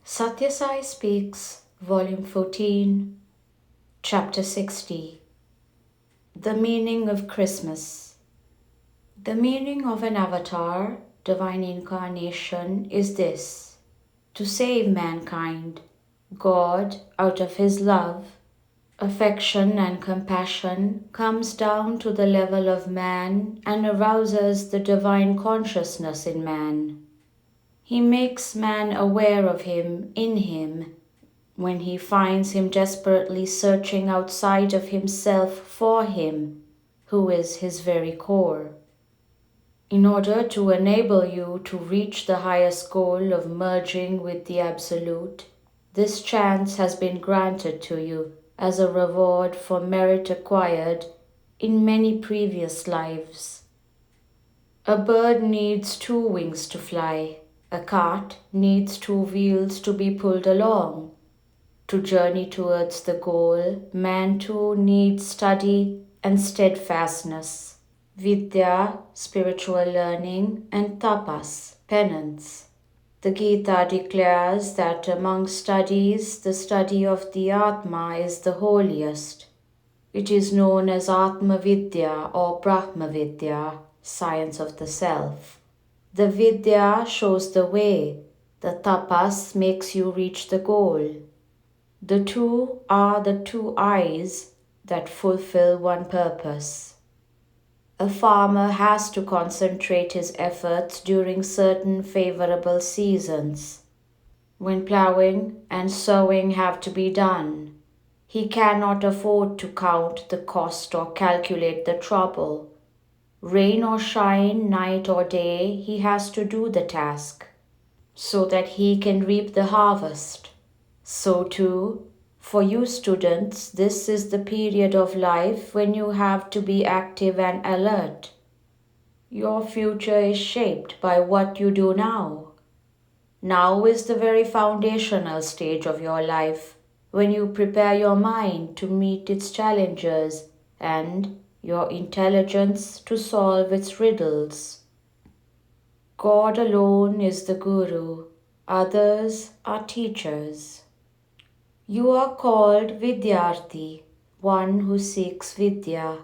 Sathya Sai Speaks, Volume 14, Chapter 60. The Meaning of Christmas. The meaning of an avatar, divine incarnation, is this: to save mankind. God, out of His love, affection and compassion, comes down to the level of man and arouses the divine consciousness in man. He makes man aware of Him in him when he finds him desperately searching outside of himself for Him, who is his very core. In order to enable you to reach the highest goal of merging with the Absolute, this chance has been granted to you as a reward for merit acquired in many previous lives. A bird needs two wings to fly. A cart needs two wheels to be pulled along. To journey towards the goal, man too needs study and steadfastness, vidya, spiritual learning, and tapas, penance. The Gita declares that among studies, the study of the Atma is the holiest. It is known as Atma Vidya or Brahma Vidya, science of the self. The Vidya shows the way. The tapas makes you reach the goal. The two are the two eyes that fulfill one purpose. A farmer has to concentrate his efforts during certain favorable seasons. When plowing and sowing have to be done, he cannot afford to count the cost or calculate the trouble. Rain or shine, night or day, he has to do the task so that he can reap the harvest. So too, for you students, this is the period of life when you have to be active and alert. Your future is shaped by what you do now. Now is the very foundational stage of your life when you prepare your mind to meet its challenges and your intelligence to solve its riddles. God alone is the Guru, others are teachers. You are called Vidyarthi, one who seeks Vidya.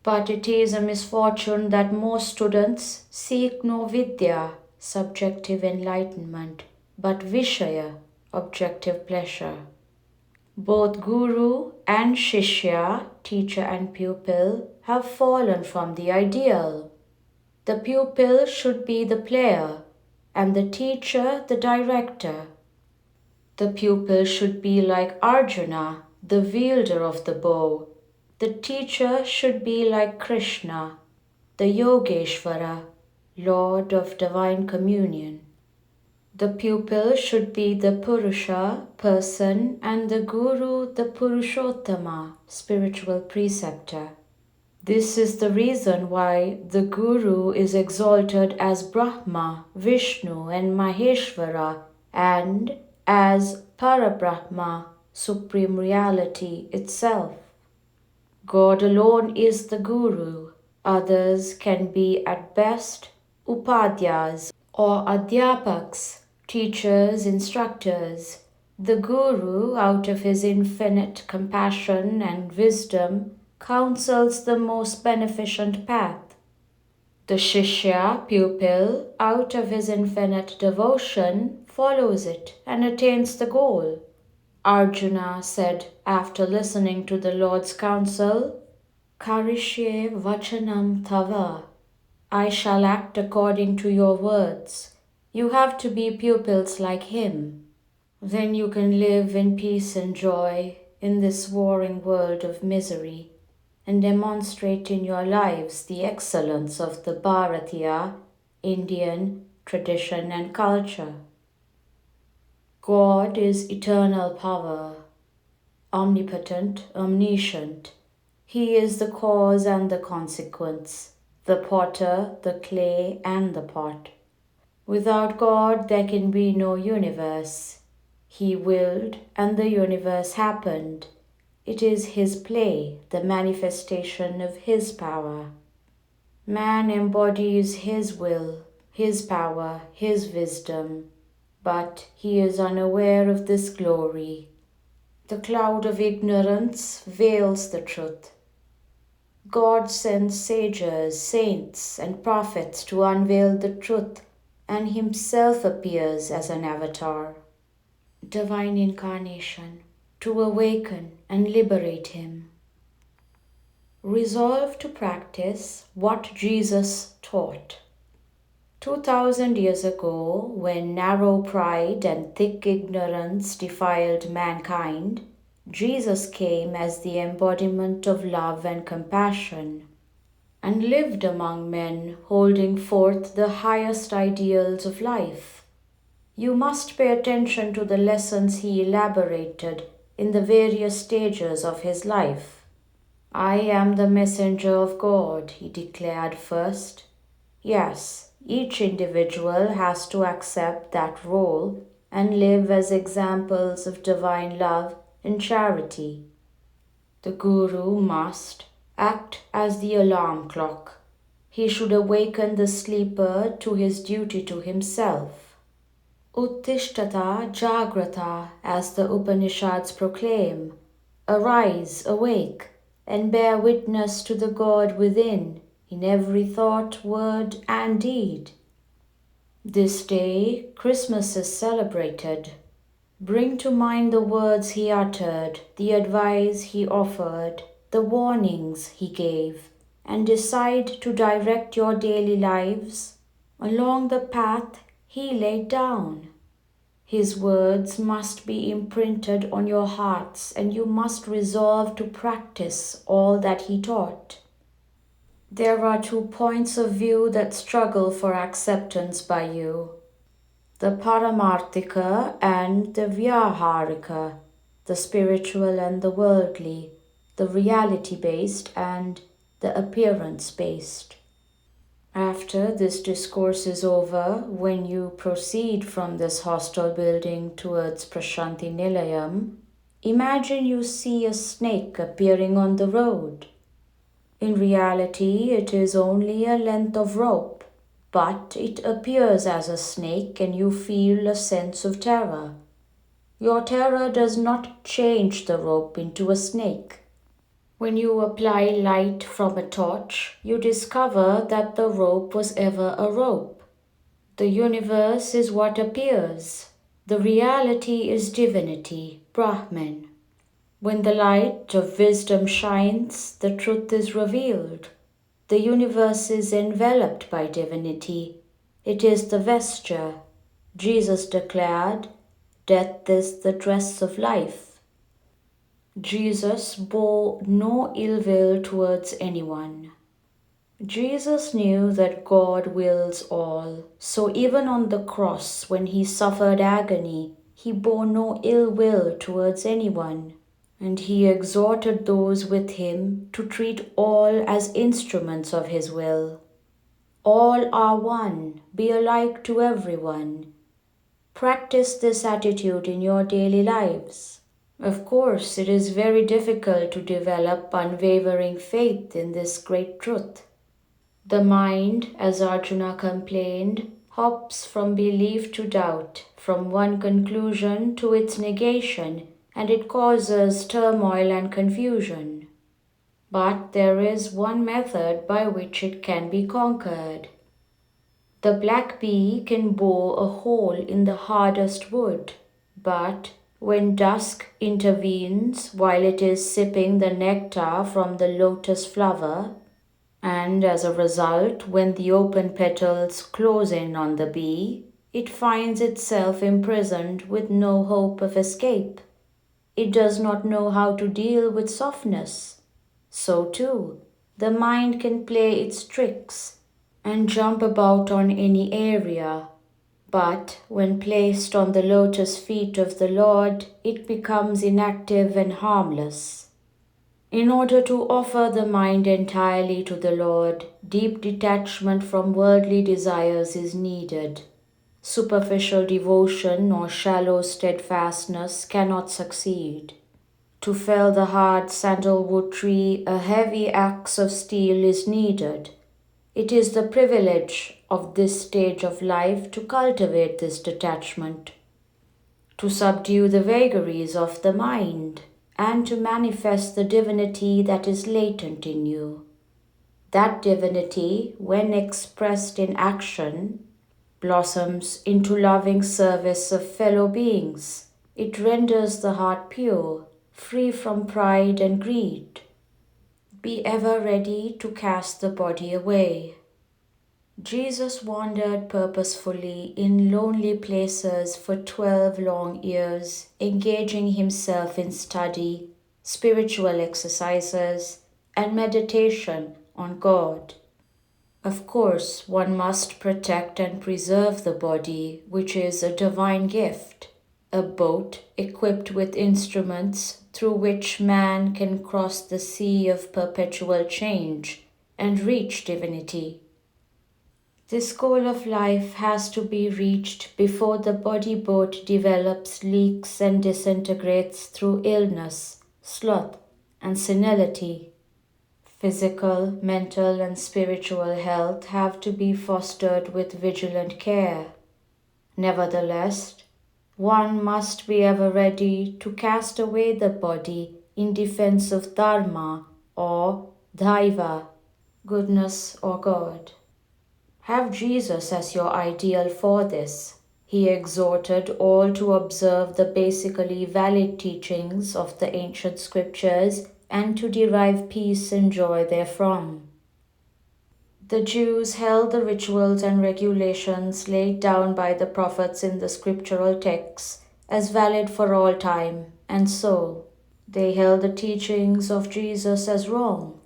But it is a misfortune that most students seek no Vidya, subjective enlightenment, but Vishaya, objective pleasure. Both Guru and Shishya, teacher and pupil, have fallen from the ideal. The pupil should be the player and the teacher the director. The pupil should be like Arjuna, the wielder of the bow. The teacher should be like Krishna, the Yogeshvara, Lord of Divine Communion. The pupil should be the Purusha, person, and the Guru, the Purushottama, spiritual preceptor. This is the reason why the Guru is exalted as Brahma, Vishnu, and Maheshvara, and as Parabrahma, Supreme Reality itself. God alone is the Guru. Others can be at best Upadhyas or Adhyapaks, teachers, instructors. The Guru, out of his infinite compassion and wisdom, counsels the most beneficent path. The Shishya, pupil, out of his infinite devotion, follows it and attains the goal. Arjuna said after listening to the Lord's counsel, Karishye vachanam tava. I shall act according to your words. You have to be pupils like him. Then you can live in peace and joy in this warring world of misery and demonstrate in your lives the excellence of the Bharatiya, Indian tradition and culture. God is eternal power, omnipotent, omniscient. He is the cause and the consequence, the potter, the clay, and the pot. Without God, there can be no universe. He willed, and the universe happened. It is His play, the manifestation of His power. Man embodies His will, His power, His wisdom. but he is unaware of this glory. The cloud of ignorance veils the truth. God sends sages, saints, and prophets to unveil the truth, and himself appears as an avatar. Divine incarnation, to awaken and liberate him. Resolve to practice what Jesus taught. 2000 years ago, when narrow pride and thick ignorance defiled mankind, Jesus came as the embodiment of love and compassion, and lived among men holding forth the highest ideals of life. You must pay attention to the lessons he elaborated in the various stages of his life. I am the messenger of God, he declared first. Yes, each individual has to accept that role and live as examples of divine love and charity. The Guru must act as the alarm clock. He should awaken the sleeper to his duty to himself. Uttishtata Jagrata, as the Upanishads proclaim. Arise, awake, and bear witness to the God within in every thought, word, and deed. This day, Christmas is celebrated. Bring to mind the words he uttered, the advice he offered, the warnings he gave, and decide to direct your daily lives along the path he laid down. His words must be imprinted on your hearts, and you must resolve to practice all that he taught. There are 2 points of view that struggle for acceptance by you: the Paramarthika and the Vyaharika, the spiritual and the worldly, the reality-based and the appearance-based. After this discourse is over, when you proceed from this hostel building towards Prashanti Nilayam, imagine you see a snake appearing on the road. In reality, it is only a length of rope, but it appears as a snake and you feel a sense of terror. Your terror does not change the rope into a snake. When you apply light from a torch, you discover that the rope was ever a rope. The universe is what appears. The reality is divinity, Brahman. When the light of wisdom shines, the truth is revealed. The universe is enveloped by divinity. It is the vesture. Jesus declared, "Death is the dress of life." Jesus bore no ill will towards anyone. Jesus knew that God wills all, so even on the cross when he suffered agony, he bore no ill will towards anyone, and he exhorted those with him to treat all as instruments of his will. All are one, be alike to everyone. Practice this attitude in your daily lives. Of course, it is very difficult to develop unwavering faith in this great truth. The mind, as Arjuna complained, hops from belief to doubt, from one conclusion to its negation, and it causes turmoil and confusion. But there is one method by which it can be conquered. The black bee can bore a hole in the hardest wood, but when dusk intervenes while it is sipping the nectar from the lotus flower, and as a result, when the open petals close in on the bee, it finds itself imprisoned with no hope of escape. It does not know how to deal with softness. So too, the mind can play its tricks and jump about on any area, but when placed on the lotus feet of the Lord, it becomes inactive and harmless. In order to offer the mind entirely to the Lord, deep detachment from worldly desires is needed. Superficial devotion or shallow steadfastness cannot succeed. To fell the hard sandalwood tree, a heavy axe of steel is needed. It is the privilege of this stage of life to cultivate this detachment, to subdue the vagaries of the mind, and to manifest the divinity that is latent in you. That divinity, when expressed in action, blossoms into loving service of fellow beings. It renders the heart pure, free from pride and greed. Be ever ready to cast the body away. Jesus wandered purposefully in lonely places for 12 long years, engaging himself in study, spiritual exercises, and meditation on God. Of course, one must protect and preserve the body, which is a divine gift, a boat equipped with instruments through which man can cross the sea of perpetual change and reach divinity. This goal of life has to be reached before the body boat develops leaks and disintegrates through illness, sloth, and senility. Physical, mental, and spiritual health have to be fostered with vigilant care. Nevertheless, one must be ever ready to cast away the body in defense of Dharma or Daiva, goodness or God. Have Jesus as your ideal for this. He exhorted all to observe the basically valid teachings of the ancient scriptures and to derive peace and joy therefrom. The Jews held the rituals and regulations laid down by the prophets in the scriptural texts as valid for all time, and so they held the teachings of Jesus as wrong.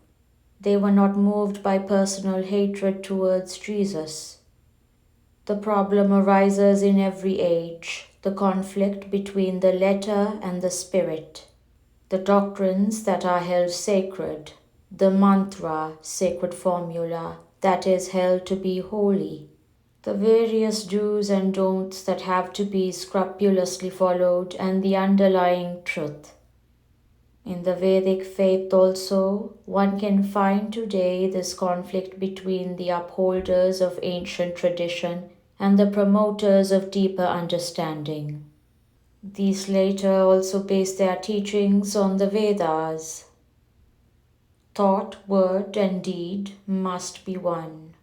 They were not moved by personal hatred towards Jesus. The problem arises in every age, the conflict between the letter and the spirit. The doctrines that are held sacred, the mantra, sacred formula, that is held to be holy, the various do's and don'ts that have to be scrupulously followed, and the underlying truth. In the Vedic faith also, one can find today this conflict between the upholders of ancient tradition and the promoters of deeper understanding. These later also base their teachings on the Vedas. Thought, word, and deed must be one.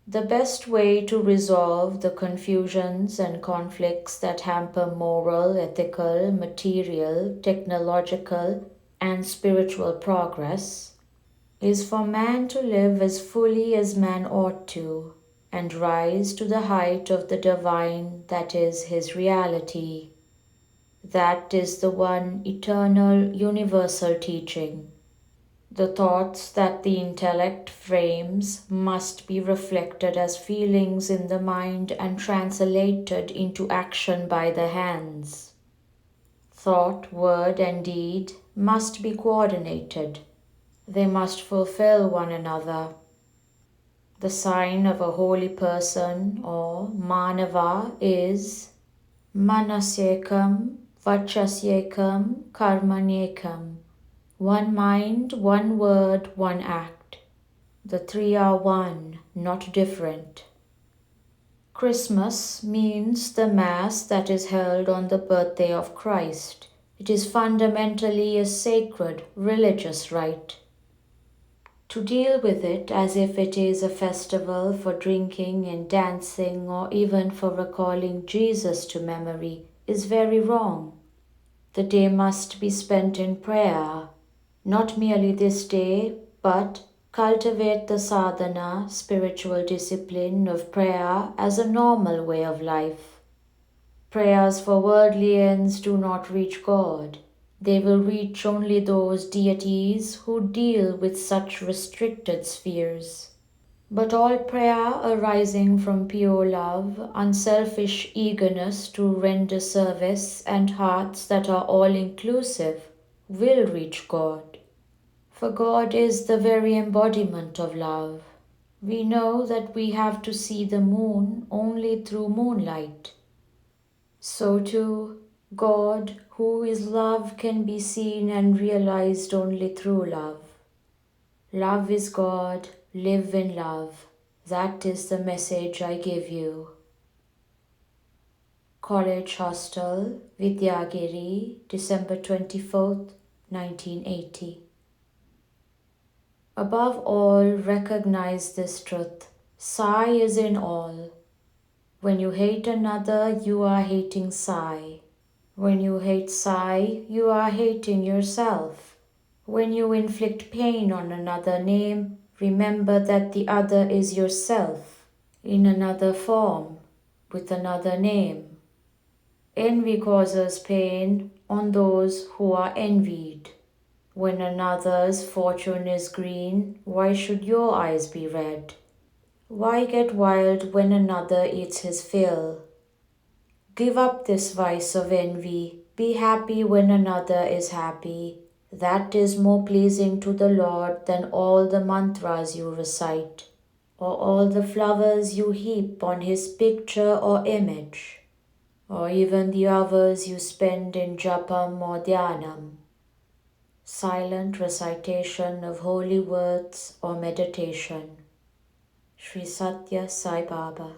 The best way to resolve the confusions and conflicts that hamper moral, ethical, material, technological, and spiritual progress is for man to live as fully as man ought to and rise to the height of the divine that is his reality. That is the one eternal universal teaching. The thoughts that the intellect frames must be reflected as feelings in the mind and translated into action by the hands. Thought, word, and deed must be coordinated. They must fulfill one another. The sign of a holy person or manava is manasyekam, vachasyekam, karmanyekam. One mind, one word, one act. The three are one, not different. Christmas means the Mass that is held on the birthday of Christ. It is fundamentally a sacred religious rite. To deal with it as if it is a festival for drinking and dancing or even for recalling Jesus to memory is very wrong. The day must be spent in prayer. Not merely this day, but cultivate the sadhana, spiritual discipline of prayer as a normal way of life. Prayers for worldly ends do not reach God. They will reach only those deities who deal with such restricted spheres. But all prayer arising from pure love, unselfish eagerness to render service, and hearts that are all-inclusive will reach God. For God is the very embodiment of love. We know that we have to see the moon only through moonlight. So too, God, who is love, can be seen and realized only through love. Love is God, live in love. That is the message I give you. College Hostel, Vidyagiri, December 24th, 1980. Above all, recognize this truth. Sai is in all. When you hate another, you are hating Sai. When you hate Sai, you are hating yourself. When you inflict pain on another name, remember that the other is yourself, in another form, with another name. Envy causes pain on those who are envied. When another's fortune is green, why should your eyes be red? Why get wild when another eats his fill? Give up this vice of envy. Be happy when another is happy. That is more pleasing to the Lord than all the mantras you recite, or all the flowers you heap on his picture or image, or even the hours you spend in japam or dhyanam, silent recitation of holy words or meditation. Sri Sathya Sai Baba.